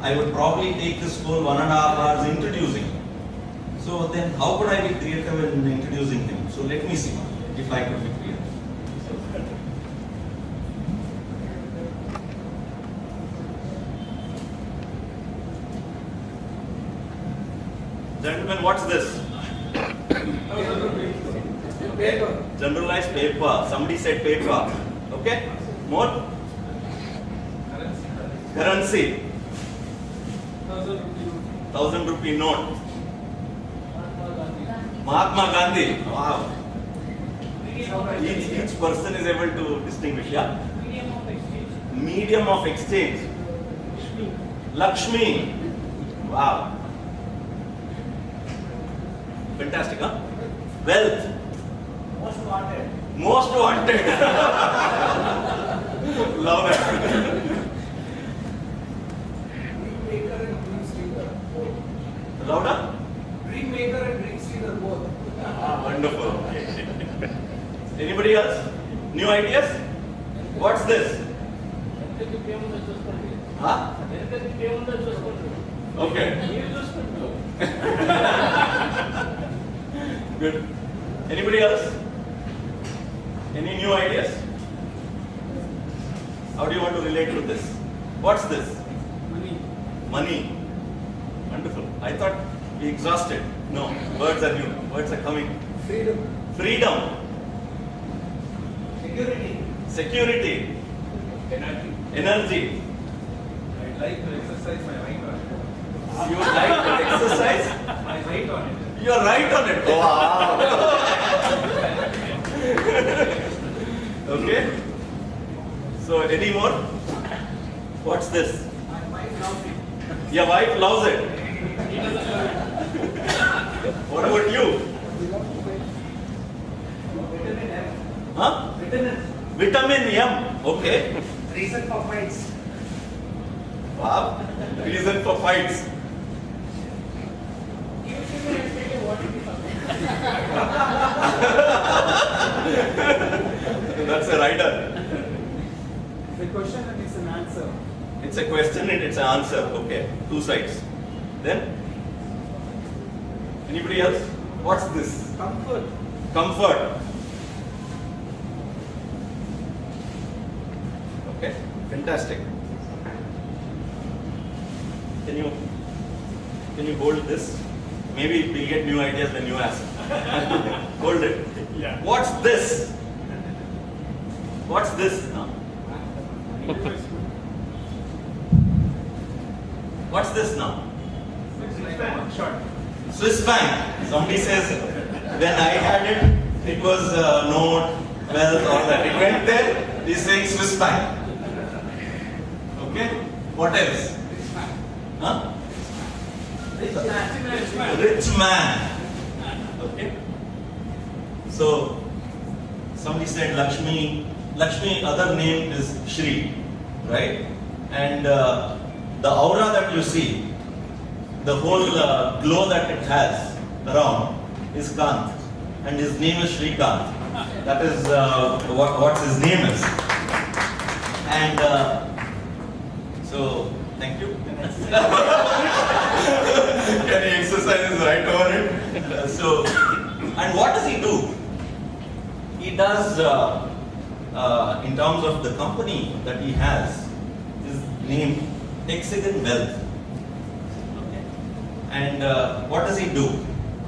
I would probably take this whole 1.5 hours introducing him. So then how could I be creative in introducing him? So let me see if I could be creative. Gentlemen, what's this? Paper. Generalized paper. Somebody said paper. Okay? More? Currency. 1,000 rupee note. Mahatma Gandhi. Wow. Each person is able to distinguish. Yeah? Medium of exchange. Lakshmi. Wow. Fantastic, huh? Wealth. Most wanted. Most wanted. Love it. Dream maker and dream stealer both. Louder? Dream maker and dream stealer both. Wonderful. Anybody else? New ideas? What's this? Huh? Okay. Good. Anybody else? Any new ideas? How do you want to relate to this? What's this? Money. Money. Wonderful. I thought we exhausted. No, words are new. Words are coming. Freedom. Freedom. Security. Security. Energy. Energy. I'd like to exercise my right on it. You would like to exercise? My right on it. You're right on it. Wow. Okay. So, any more? What's this? My wife loves it. Your wife loves it. What about you? Vitamin M. Huh? Vitamin. Vitamin M. Okay. Reason for fights. Wow. Reason for fights. That's a rider. The question and it's an answer. It's a question and it's an answer. Okay. Two sides. Then? Anybody else? What's this? Comfort. Comfort. Okay. Fantastic. Can you hold this? Maybe we'll get new ideas when you ask. Hold it. Yeah. What's this? What's this now? What's this now? Swiss bank. Somebody says, when I had it, it was note, wealth, all that. It went there, he's saying Swiss bank. Okay? What else? Huh? Rich man. Okay? So, somebody said Lakshmi. Lakshmi, other name is Shri, right? And the aura that you see, the whole glow that it has around is Kant, and his name is Srikanth. That is what his name is. And so, thank you. Can he exercise his right over it? And what does he do? He does, in terms of the company that he has, is named Taxation Wealth. Okay. And what does he do?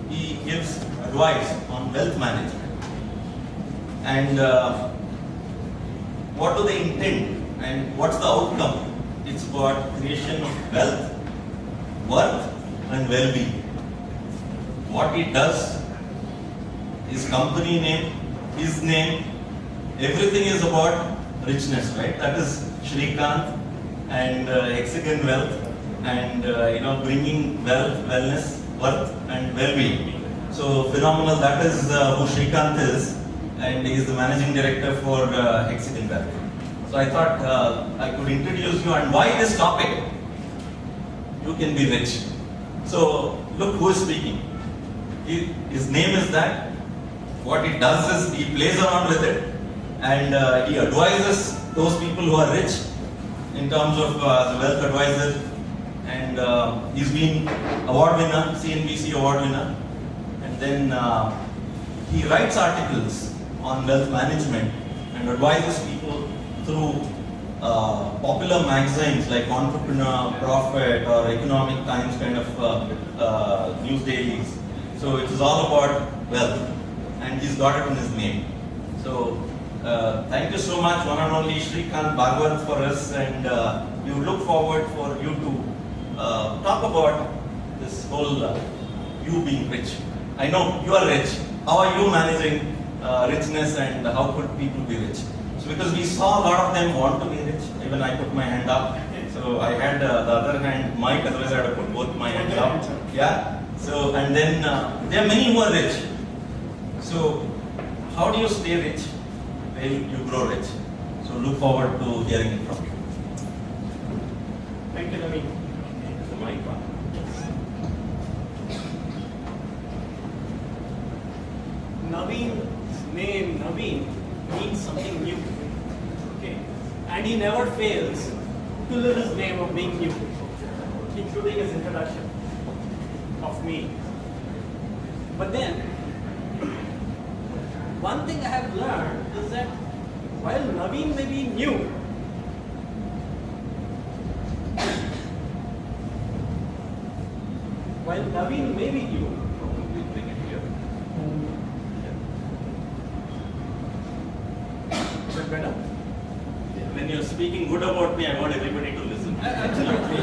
He gives advice on wealth management. And what do they intend? And what's the outcome? It's about creation of wealth, worth, and well-being. What he does, his company name, his name, everything is about richness, right? That is Srikanth and hexagon wealth and bringing wealth, wellness, worth, and well-being. So phenomenal. That is who Srikanth is, and he is the managing director for Hexagon Wealth. So I thought I could introduce you, and why this topic? You can be rich. So look who is speaking. His name is that. What he does is he plays around with it, and he advises those people who are rich in terms of the wealth advisor, and he's been award winner, CNBC award winner, and then he writes articles on wealth management and advises people through popular magazines like Entrepreneur, Profit, or Economic Times kind of news dailies. So it is all about wealth, and he's got it in his name. So thank you so much, one and only Srikanth Bhagavat, for us, and we would look forward for you to talk about this whole you being rich. I know you are rich. How are you managing richness, and how could people be rich? So because we saw a lot of them want to be rich, even I put my hand up. So I had the other hand mic, otherwise I had to put both my hands up. Yeah. So and then there are many who are rich. So how do you stay rich? Well, you grow rich. So look forward to hearing it from you. Thank you, Naveen. The mic one. Naveen's name, Naveen, means something new. Okay. And he never fails to live his name of being new, including his introduction of me. But then, one thing I have learned is that while Naveen may be new, while Naveen may be new, We bring it here. is it better? When you're speaking good about me, I want everybody to listen. Absolutely.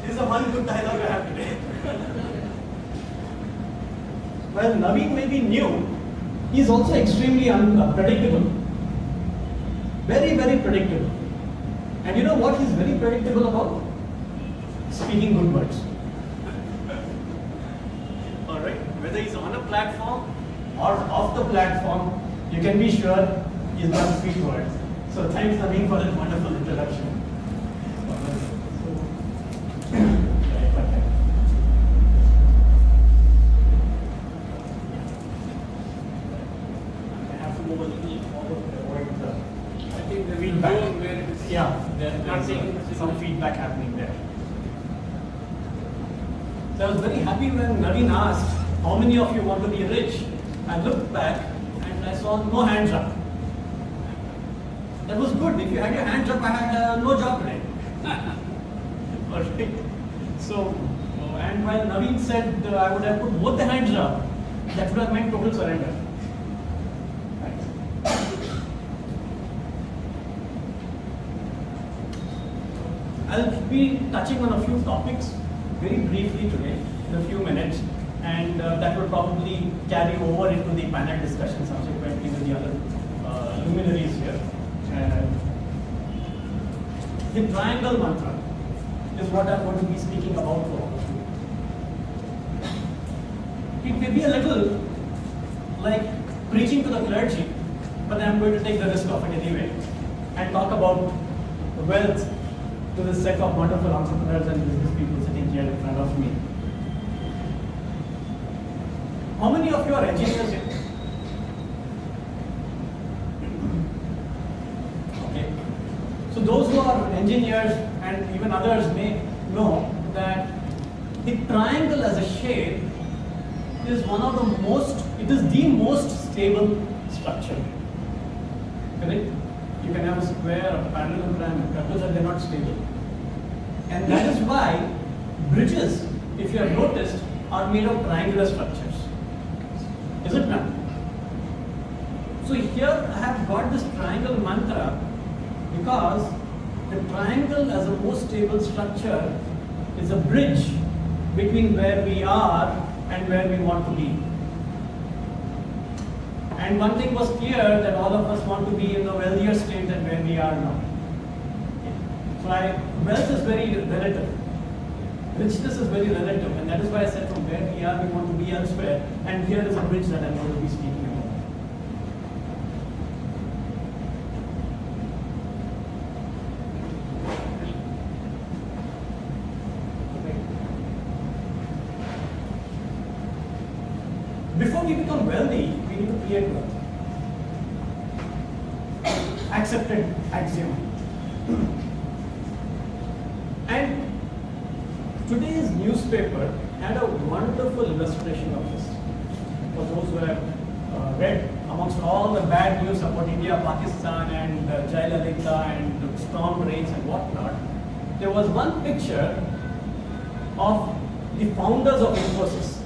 This is the one good dialogue I have today. Well, Naveen may be new, he is also extremely unpredictable. Very, very predictable. And you know what he's very predictable about? Speaking good words. Alright, whether he's on a platform or off the platform, you can be sure he's going to speak words. So thanks Naveen for that wonderful introduction. I have to move a little forward to avoid the feedback. Where it is. Yeah, There's not seeing some feedback happening there. So I was very happy when Naveen asked, how many of you want to be rich? I looked back and I saw no hands up. That was good. If you had your hands up, I had no job today. Alright. So, and while Naveen said I would have put both the hands up, that would have meant total surrender. I'll be touching on a few topics very briefly today, in a few minutes, and that will probably carry over into the panel discussion subsequently with the other luminaries here. The triangle mantra is what I'm going to be speaking about for all of you. It may be a little like preaching to the clergy, but I'm going to take the risk of it anyway and talk about wealth to this set of wonderful entrepreneurs and business people sitting here in front of me. How many of you are engineers here? Okay. So those who are engineers and even others may know that the triangle as a shape is one of the most, it is the most stable structure. Correct? You can have a square, a parallelogram, a trapezoid, they're not stable. And that is why bridges, if you have noticed, are made of triangular structures. Is it not? So here I have got this triangle mantra because the triangle as a most stable structure is a bridge between where we are and where we want to be. And one thing was clear, that all of us want to be in a wealthier state than where we are now. So wealth is very relative. Richness is very relative, and that is why I said from where we are, we want to be elsewhere. And here is a bridge that I'm going to be speaking about. Before we become wealthy, we need to create wealth. Accepted axiom. And Today's newspaper had a wonderful illustration of this. For those who have read amongst all the bad news about India, Pakistan and Jayalalitha and storm rains and whatnot, there was one picture of the founders of Symbiosis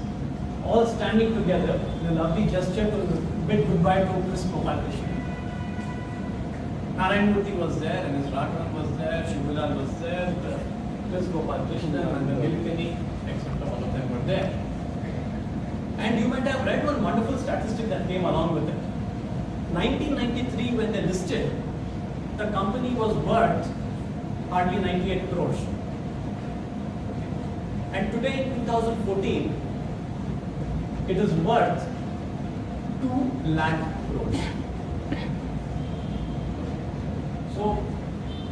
all standing together in a lovely gesture to bid goodbye to Chris Krishnan. Narayan Murthy was there, and his Raghavan was there, Shivulal was there, Chris Krishnan and the Gilkani, etc. All of them were there. And you might have read one wonderful statistic that came along with it. 1993, when they listed, the company was worth hardly 98 crores. And today, in 2014, it is worth 2 lakh crores. So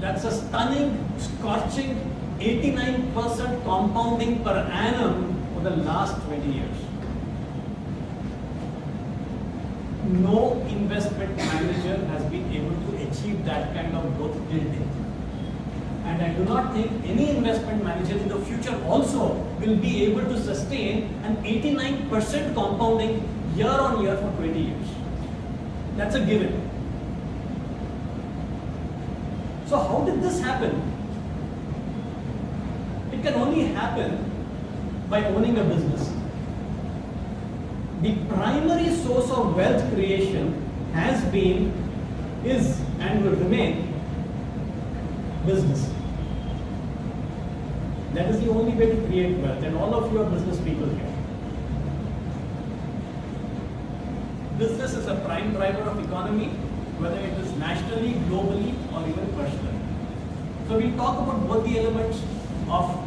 that's a stunning, scorching 89% compounding per annum for the last 20 years. No investment manager has been able to achieve that kind of growth till date. And I do not think any investment manager in the future also will be able to sustain an 89% compounding year on year for 20 years. That's a given. So how did this happen? It can only happen by owning a business. The primary source of wealth creation has been, is and will remain business. That is the only way to create wealth, and all of you are business people here. Business is a prime driver of economy, whether it is nationally, globally, or even personally. So we talk about both the elements of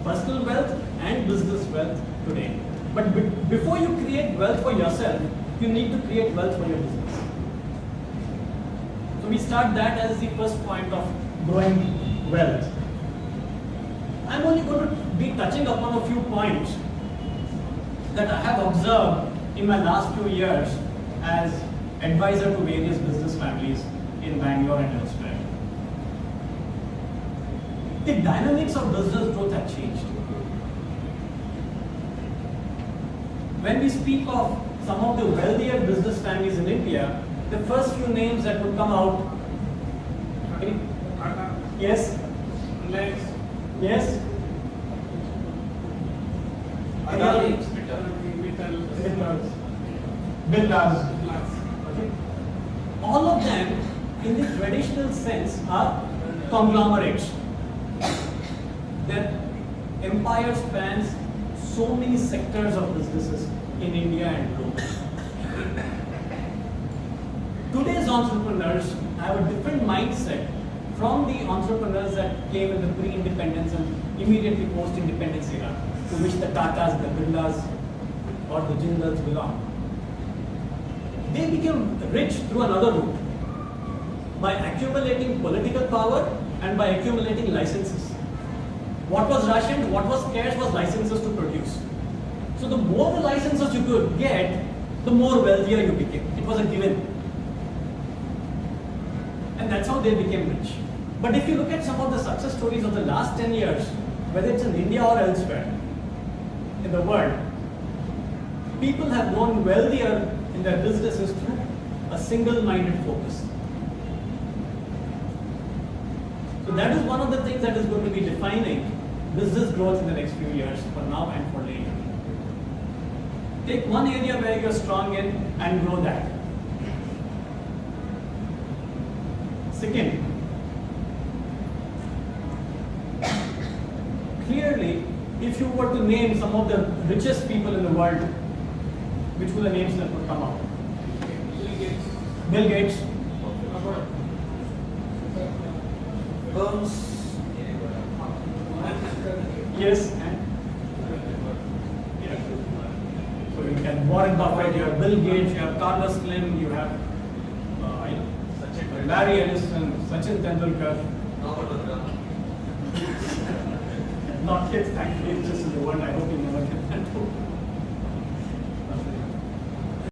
personal wealth and business wealth today. But before you create wealth for yourself, you need to create wealth for your business. So we start that as the first point of growing wealth. I'm only going to be touching upon a few points that I have observed in my last few years as advisor to various business families in Bangalore and elsewhere. The dynamics of business growth have changed. When we speak of some of the wealthier business families in India, the first few names that would come out. Yes? Yes? Billas. Okay. All of them, in the traditional sense, are conglomerates. Their empire spans so many sectors of businesses in India and globally. Today's entrepreneurs have a different mindset from the entrepreneurs that came in the pre-independence and immediately post-independence era, to which the Tatas, the Birlas, or the Jindals belong. They became rich through another route, by accumulating political power and by accumulating licenses. What was rationed, what was scarce was licenses to produce. So the more the licenses you could get, the more wealthier you became. It was a given. And that's how they became rich. But if you look at some of the success stories of the last 10 years, whether it's in India or elsewhere in the world, people have grown wealthier in their businesses through a single-minded focus. So that is one of the things that is going to be defining business growth in the next few years, for now and for later. Take one area where you're strong in and grow that. Second, clearly, if you were to name some of the richest people in the world, which were the names that would come out? Bill Gates. Yes. So you can Warren Buffett, you have Bill Gates, you have Carlos Slim, you have Larry Ellison, Sachin Tendulkar. Not yet, thankfully, it's just in the world. I hope you never get that too.